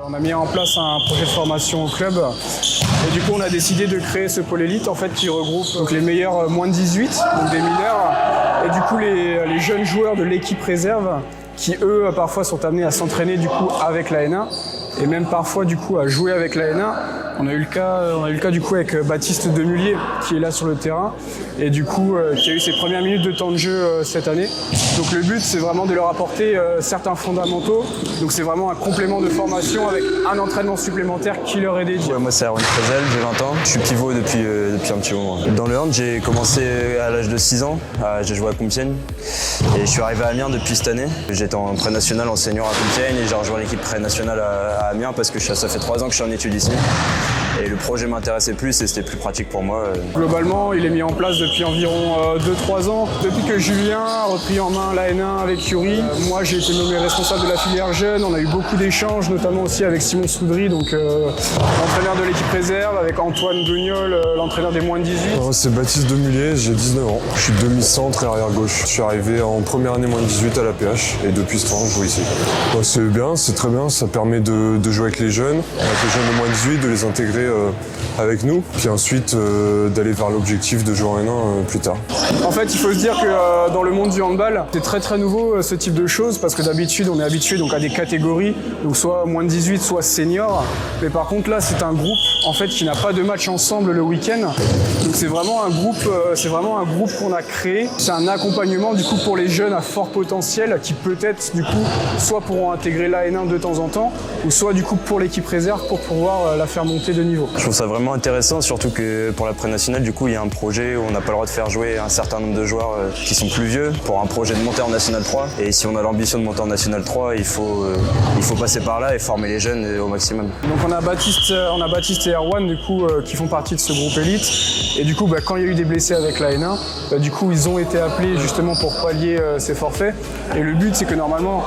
On a mis en place un projet de formation au club et du coup on a décidé de créer ce pôle élite en fait, qui regroupe donc les meilleurs moins de 18, donc des mineurs, et du coup les jeunes joueurs de l'équipe réserve qui eux parfois sont amenés à s'entraîner du coup avec la N1 et même parfois du coup à jouer avec la N1. On a eu le cas du coup avec Baptiste Demullier qui est là sur le terrain et du coup qui a eu ses premières minutes de temps de jeu cette année. Donc le but c'est vraiment de leur apporter certains fondamentaux. Donc c'est vraiment un complément de formation avec un entraînement supplémentaire qui leur est dédié. Ouais, moi c'est Aaron Trezel, j'ai 20 ans. Je suis pivot depuis un petit moment. Dans le hand, j'ai commencé à l'âge de 6 ans. J'ai joué à Compiègne et je suis arrivé à Amiens depuis cette année. J'étais en pré-national en senior à Compiègne et j'ai rejoint l'équipe pré-nationale à Amiens parce que ça fait 3 ans que je suis en études ici. Et le projet m'intéressait plus et c'était plus pratique pour moi. Globalement, il est mis en place depuis environ 2-3 ans. Depuis que Julien a repris en main la N1 avec Yuri, moi j'ai été nommé responsable de la filière jeune. On a eu beaucoup d'échanges, notamment aussi avec Simon Soudry, donc l'entraîneur de l'équipe réserve, avec Antoine Guignol, l'entraîneur des moins de 18. C'est Baptiste Demullier, j'ai 19 ans. Je suis demi-centre et arrière-gauche. Je suis arrivé en première année moins de 18 à l'APH et depuis ce temps, je joue ici. C'est bien, c'est très bien. Ça permet de jouer avec les jeunes de moins de 18, de les intégrer avec nous, puis ensuite d'aller vers l'objectif de jouer en N1 plus tard. En fait, il faut se dire que dans le monde du handball, c'est très nouveau ce type de choses parce que d'habitude, on est habitué donc à des catégories, donc soit moins de 18, soit senior. Mais par contre là, c'est un groupe en fait qui n'a pas de match ensemble le week-end. Donc c'est vraiment un groupe qu'on a créé. C'est un accompagnement du coup pour les jeunes à fort potentiel qui peut-être du coup soit pourront intégrer la N1 de temps en temps, ou soit du coup pour l'équipe réserve pour pouvoir la faire monter de niveau. Je trouve ça vraiment intéressant, surtout que pour la pré-nationale, du coup, il y a un projet où on n'a pas le droit de faire jouer un certain nombre de joueurs qui sont plus vieux pour un projet de monter en National 3. Et si on a l'ambition de monter en National 3, il faut passer par là et former les jeunes au maximum. Donc on a Baptiste et Erwan du coup qui font partie de ce groupe élite. Et du coup, quand il y a eu des blessés avec la N1, du coup ils ont été appelés justement pour pallier ces forfaits. Et le but c'est que normalement,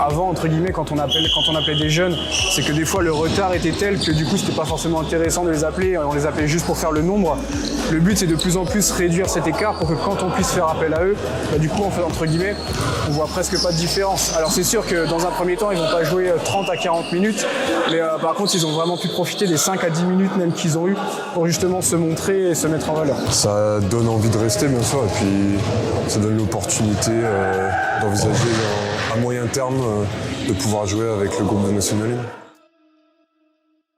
avant entre guillemets, quand on appelait des jeunes, c'est que des fois le retard était tel que du coup c'était pas forcément intéressant de les appeler, on les appelait juste pour faire le nombre. Le but c'est de plus en plus réduire cet écart pour que quand on puisse faire appel à eux, du coup entre guillemets, on voit presque pas de différence. Alors c'est sûr que dans un premier temps ils vont pas jouer 30 à 40 minutes, mais par contre ils ont vraiment pu profiter des 5 à 10 minutes même qu'ils ont eu pour justement se montrer et se mettre en valeur. Ça donne envie de rester bien sûr et puis ça donne l'opportunité d'envisager à moyen terme de pouvoir jouer avec le groupe de National 1.